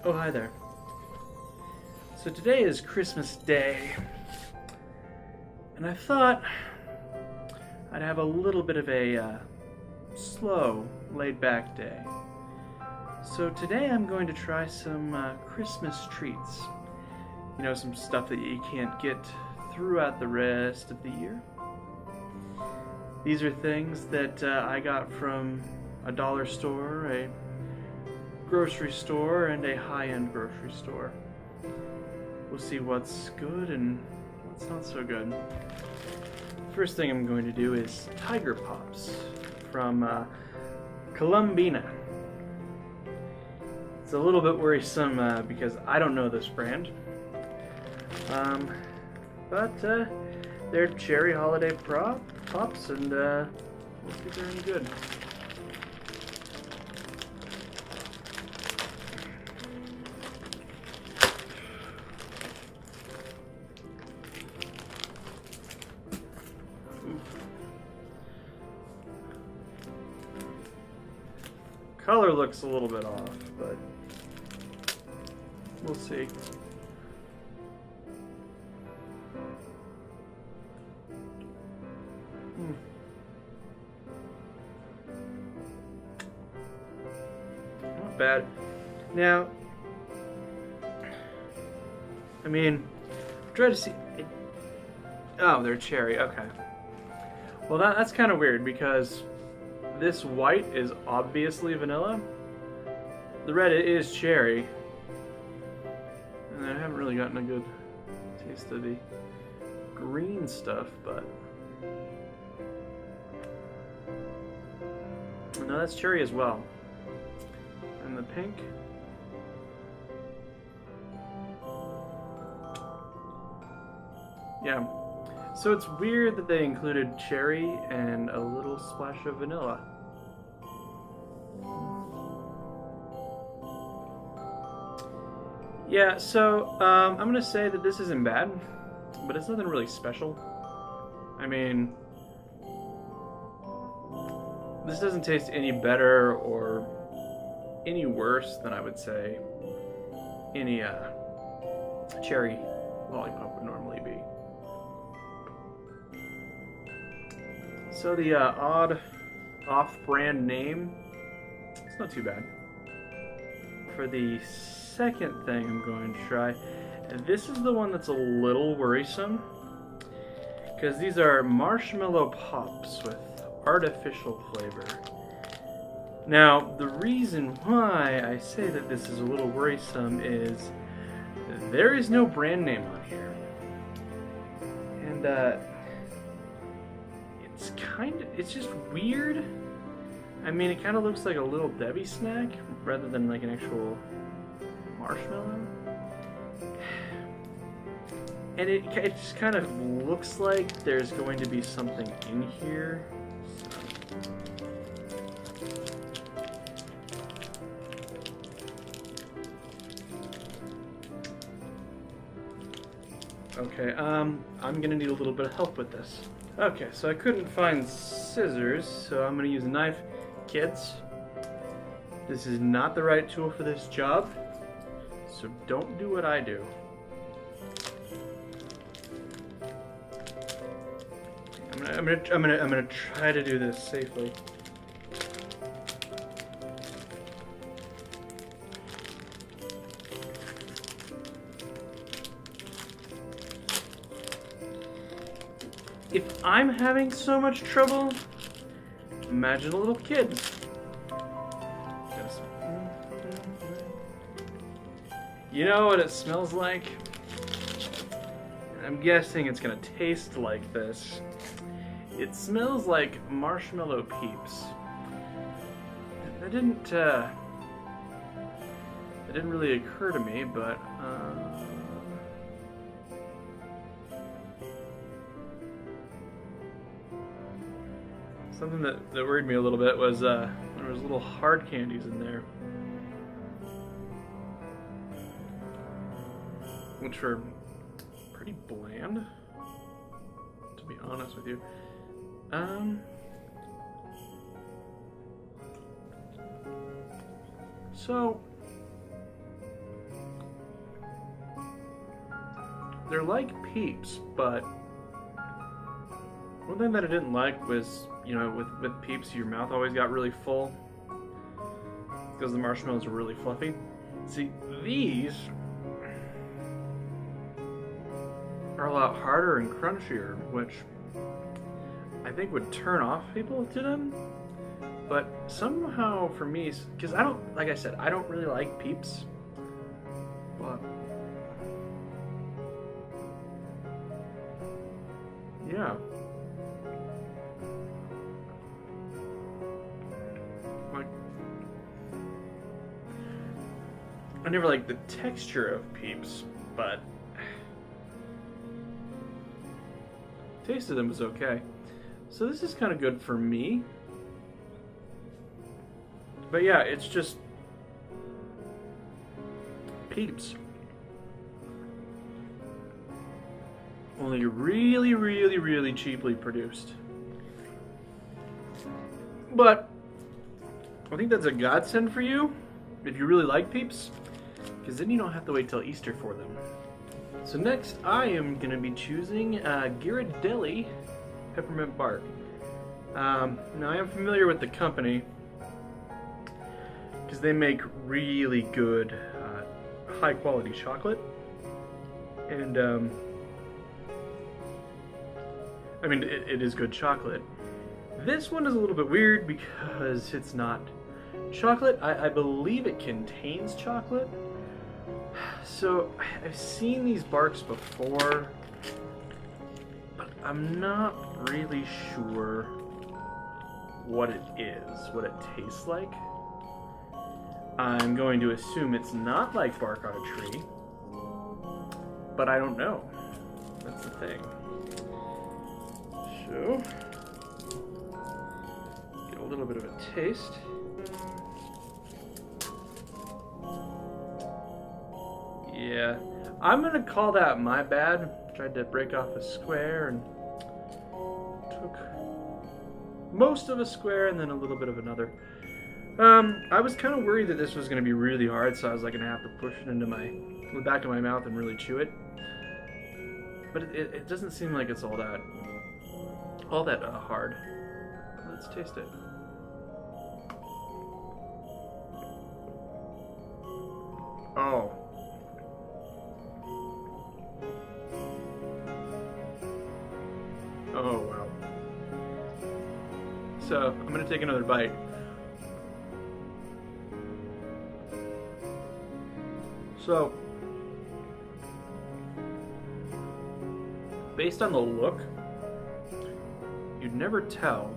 Oh, hi there. So today is Christmas Day, and I thought I'd have a little bit of a slow, laid-back day. So today I'm going to try some Christmas treats. You know, some stuff that you can't get throughout the rest of the year. These are things that I got from a dollar store, a grocery store, and a high-end grocery store. We'll see what's good and what's not so good. First thing I'm going to do is Tiger Pops from Columbina. It's a little bit worrisome because I don't know this brand. But they're cherry holiday pops, and we'll see if they're any good. Color looks a little bit off, but we'll see. Not bad. Now, I mean, try to see. Oh, they're cherry. Okay. Well, that's kind of weird because this white is obviously vanilla. The red is cherry. And I haven't really gotten a good taste of the green stuff, but no, that's cherry as well. And the pink. Yeah. So it's weird that they included cherry and a little splash of vanilla. Yeah, so I'm going to say that this isn't bad, but it's nothing really special. I mean, this doesn't taste any better or any worse than I would say any cherry lollipop would normally be. So the odd off-brand name, it's not too bad. For the second thing I'm going to try, and this is the one that's a little worrisome, because these are marshmallow pops with artificial flavor. Now, the reason why I say that this is a little worrisome is there is no brand name on here. And it's just weird. I mean, it kind of looks like a Little Debbie snack rather than like an actual marshmallow. And it just kind of looks like there's going to be something in here. Okay, I'm gonna need a little bit of help with this. Okay, so I couldn't find scissors, so I'm gonna use a knife. Kids, this is not the right tool for this job, so don't do what I do. I'm gonna try to do this safely. If I'm having so much trouble, imagine a little kid. Just, you know what it smells like? I'm guessing it's gonna taste like this. It smells like marshmallow peeps. That didn't really occur to me, but something that worried me a little bit was there was little hard candies in there, which were pretty bland, to be honest with you. So they're like Peeps, but one thing that I didn't like was, you know, with Peeps, your mouth always got really full because the marshmallows are really fluffy. See, these are a lot harder and crunchier, which I think would turn off people to them. But somehow for me, because I don't, like I said, I don't really like Peeps, but yeah. Like, I never liked the texture of Peeps, but taste of them was okay. So this is kind of good for me. But yeah, it's just Peeps. Only really, really, really cheaply produced. But I think that's a godsend for you if you really like Peeps, because then you don't have to wait till Easter for them. So next I am going to be choosing Ghirardelli Peppermint Bark. Now I am familiar with the company because they make really good high quality chocolate, and I mean it is good chocolate. This one is a little bit weird because it's not chocolate. I believe it contains chocolate. So I've seen these barks before, but I'm not really sure what it is, what it tastes like. I'm going to assume it's not like bark on a tree, but I don't know. That's the thing. So, get a little bit of a taste. Yeah, I'm gonna call that my bad. Tried to break off a square and took most of a square and then a little bit of another. I was kind of worried that this was gonna be really hard, so I was like gonna have to push it into the back of my mouth and really chew it. But it doesn't seem like it's all that hard. Let's taste it. Oh. Oh, wow. So, I'm gonna take another bite. So, based on the look, you'd never tell,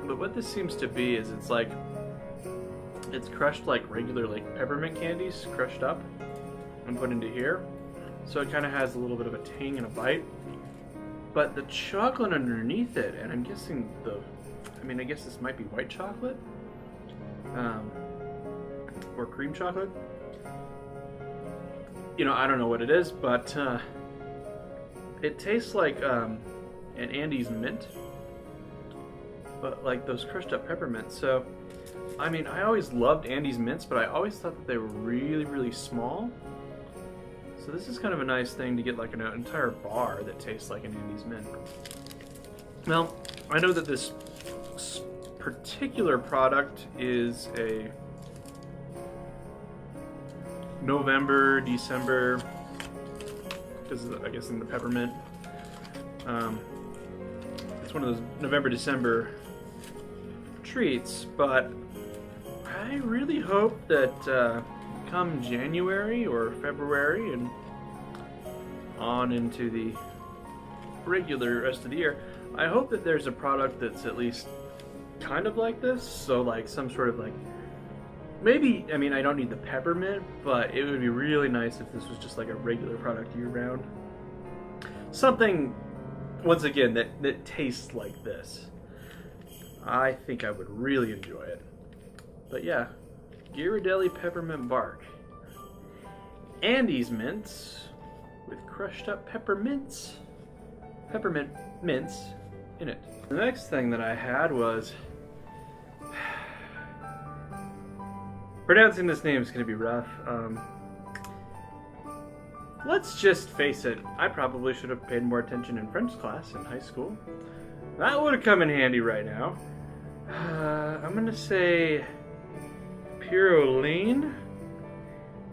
but what this seems to be is it's crushed like regular peppermint candies, crushed up and put into here. So it kind of has a little bit of a tang and a bite. But the chocolate underneath it, and I'm guessing I guess this might be white chocolate, or cream chocolate. You know, I don't know what it is, but it tastes like an Andes mint, but like those crushed up peppermints. So, I mean, I always loved Andes mints, but I always thought that they were really, really small. So this is kind of a nice thing to get like an entire bar that tastes like an Andes mint. Well, I know that this particular product is a November, December, because I guess in the peppermint. It's one of those November, December treats, but I really hope that come January or February and on into the regular rest of the year, I hope that there's a product that's at least kind of like this. So like some sort of maybe, I mean, I don't need the peppermint, but it would be really nice if this was just like a regular product year round. Something, once again, that tastes like this. I think I would really enjoy it. But yeah, Ghirardelli Peppermint Bark. Andes mints with crushed up peppermint mints in it. The next thing that I had was, pronouncing this name is going to be rough. let's just face it, I probably should have paid more attention in French class in high school. That would have come in handy right now. I'm gonna say Pyroline.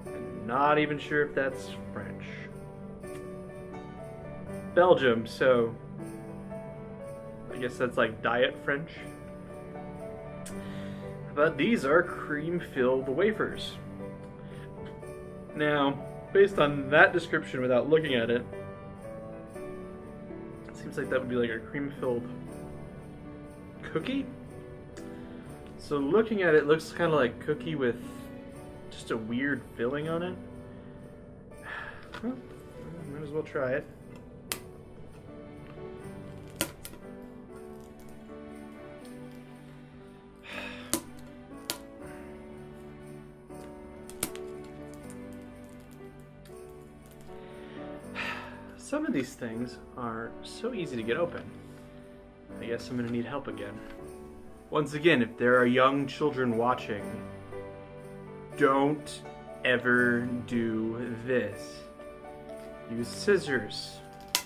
I'm not even sure if that's French. Belgium, so I guess that's like diet French. But these are cream-filled wafers. Now, based on that description without looking at it, it seems like that would be like a cream-filled cookie. So looking at it, looks kind of like cookie with just a weird filling on it. Well, might as well try it. Some of these things are so easy to get open. I guess I'm gonna need help again. Once again, if there are young children watching, don't ever do this. Use scissors.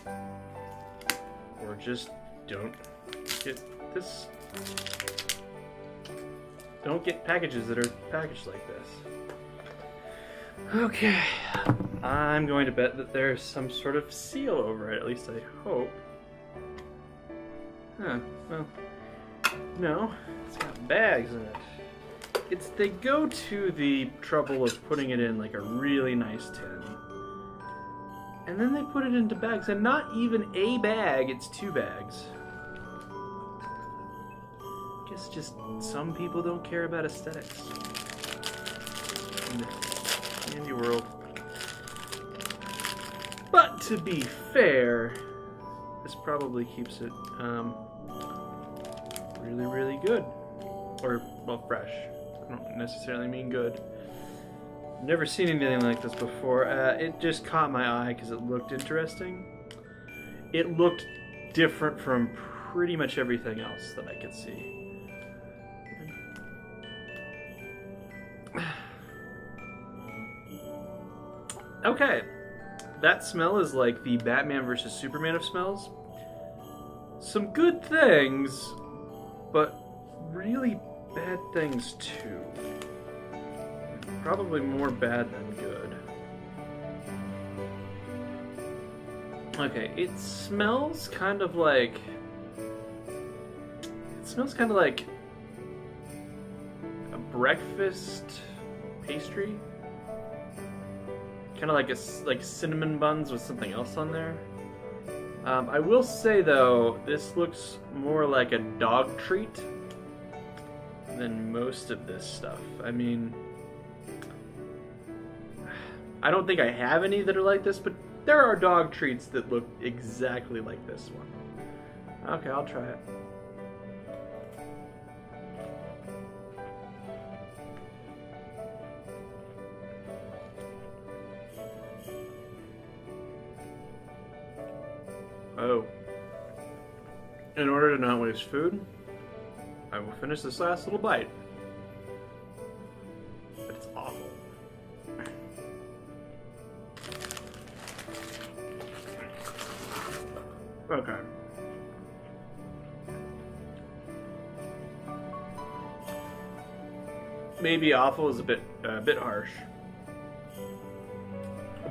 Or just don't get this. Don't get packages that are packaged like this. Okay. I'm going to bet that there's some sort of seal over it, at least I hope. Huh, well, no, it's got bags in it. They go to the trouble of putting it in like a really nice tin. And then they put it into bags, and not even a bag, it's 2 bags. I guess just some people don't care about aesthetics in the candy world. But to be fair, this probably keeps it really, really good. Or, well, fresh. I don't necessarily mean good. Never seen anything like this before. It just caught my eye because it looked interesting. It looked different from pretty much everything else that I could see. Okay. That smell is like the Batman versus Superman of smells. Some good things, but really bad things too. Probably more bad than good. Okay, it smells kind of like... a breakfast pastry. Kind of like cinnamon buns with something else on there. I will say though, this looks more like a dog treat than most of this stuff. I mean, I don't think I have any that are like this, but there are dog treats that look exactly like this one. Okay, I'll try it. Oh. In order to not waste food, I will finish this last little bite. But it's awful. Okay. Maybe awful is a bit harsh.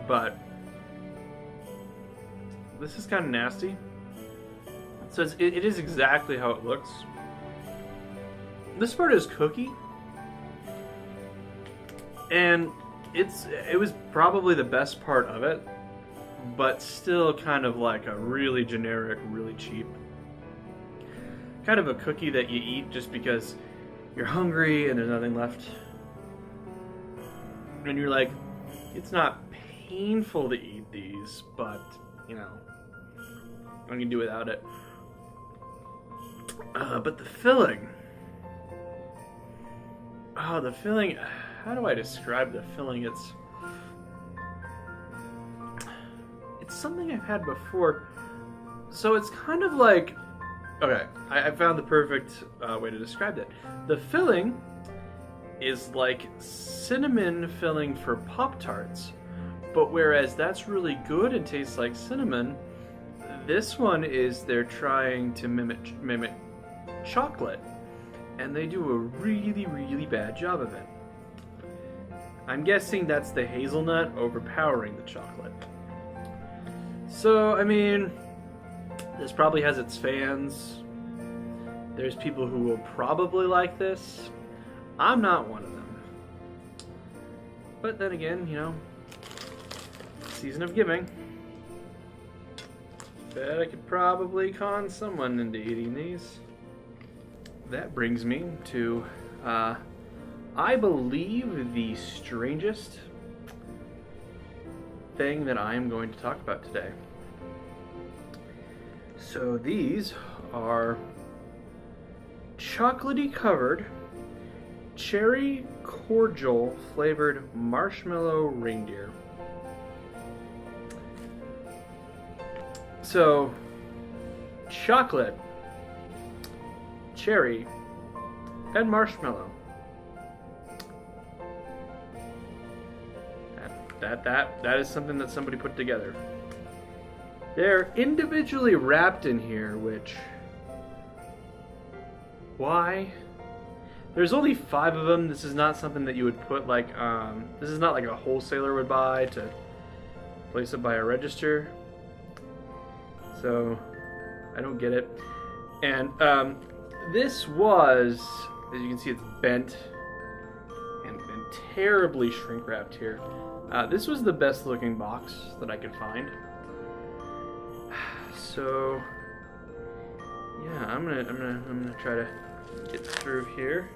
But this is kind of nasty. So it is exactly how it looks. This part is cookie, and it was probably the best part of it, but still kind of like a really generic, really cheap kind of a cookie that you eat just because you're hungry and there's nothing left, and you're like, it's not painful to eat these, but you know, I can do without it. But the filling. Oh, the filling. How do I describe the filling? It's something I've had before. So it's kind of like... Okay, I found the perfect way to describe it. The filling is like cinnamon filling for Pop-Tarts, But whereas that's really good and tastes like cinnamon, this one is they're trying to mimic chocolate, and they do a really, really bad job of it. I'm guessing that's the hazelnut overpowering the chocolate. So, I mean, this probably has its fans. There's people who will probably like this. I'm not one of them. But then again, you know, season of giving. Bet I could probably con someone into eating these. That brings me to, I believe, the strangest thing that I am going to talk about today. So these are chocolatey covered cherry cordial flavored marshmallow reindeer. So chocolate, cherry, and marshmallow. That is something that somebody put together. They're individually wrapped in here, which... why? There's only 5 of them. This is not something that you would put like, this is not like a wholesaler would buy to place it by a register. So, I don't get it. And, this was, as you can see, it's bent and terribly shrink wrapped here. This was the best looking box that I could find. So, yeah, I'm gonna try to get through here.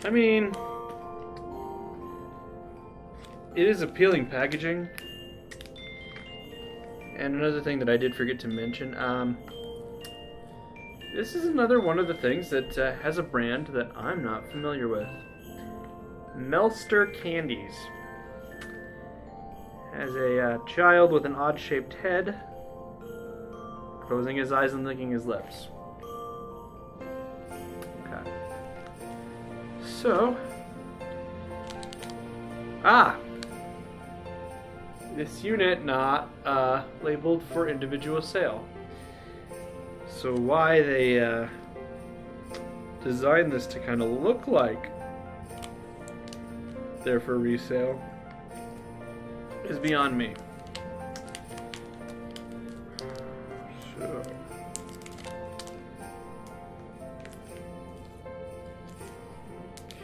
I mean, it is appealing packaging. And another thing that I did forget to mention, this is another one of the things that has a brand that I'm not familiar with. Melster Candies. Has a child with an odd-shaped head, closing his eyes and licking his lips. Okay. So, this unit not labeled for individual sale. So why they designed this to kind of look like they're for resale is beyond me. So,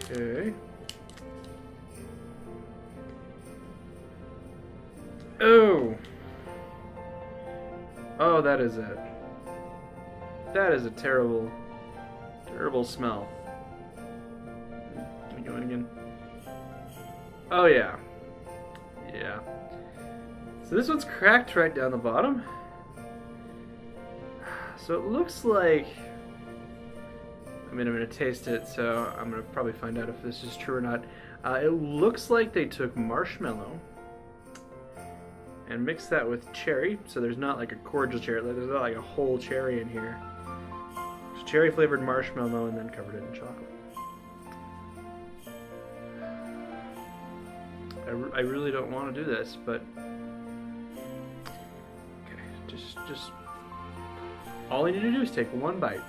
okay. Oh, that is it. That is a terrible, terrible smell. Let me go in again. Oh yeah. Yeah. So this one's cracked right down the bottom. So it looks like... I mean, I'm going to taste it, so I'm going to probably find out if this is true or not. It looks like they took marshmallow and mixed that with cherry, so there's not like a cordial cherry, there's not like a whole cherry in here. It's cherry flavored marshmallow and then covered it in chocolate. I really don't want to do this, but okay, just all I need to do is take one bite.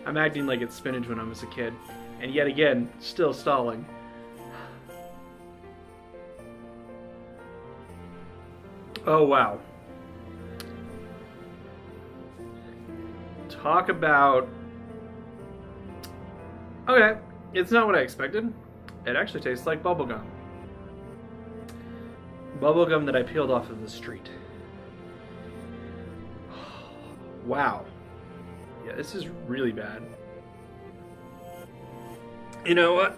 I'm acting like it's spinach when I was a kid, and yet again, still stalling. Oh wow. Talk about... Okay, it's not what I expected. It actually tastes like bubblegum. Bubblegum that I peeled off of the street. Wow. Yeah, this is really bad. You know what?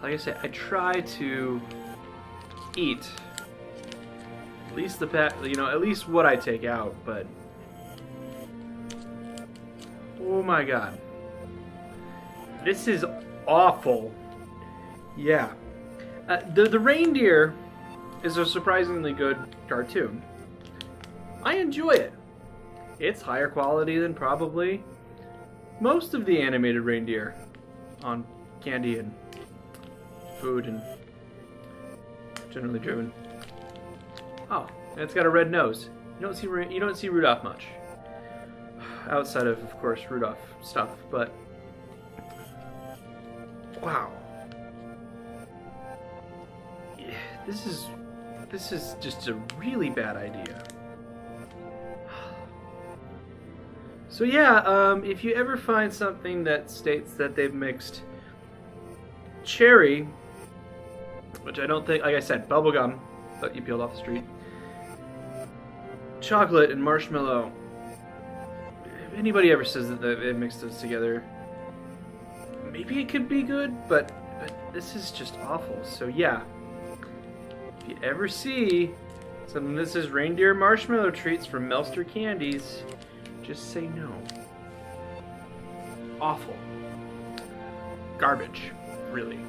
Like I said, I try to eat at least at least what I take out, but oh my god. This is awful. Yeah. The reindeer is a surprisingly good cartoon. I enjoy it. It's higher quality than probably most of the animated reindeer on candy and food and generally driven. Oh, and it's got a red nose. You don't see Rudolph much, outside of course, Rudolph stuff. But wow, yeah, this is just a really bad idea. So yeah, if you ever find something that states that they've mixed cherry, which I don't think, like I said, bubblegum that you peeled off the street, chocolate and marshmallow, if anybody ever says that they've mixed those together, maybe it could be good, but this is just awful. So yeah, if you ever see something that says reindeer marshmallow treats from Melster Candies, just say no. Awful. Garbage, really.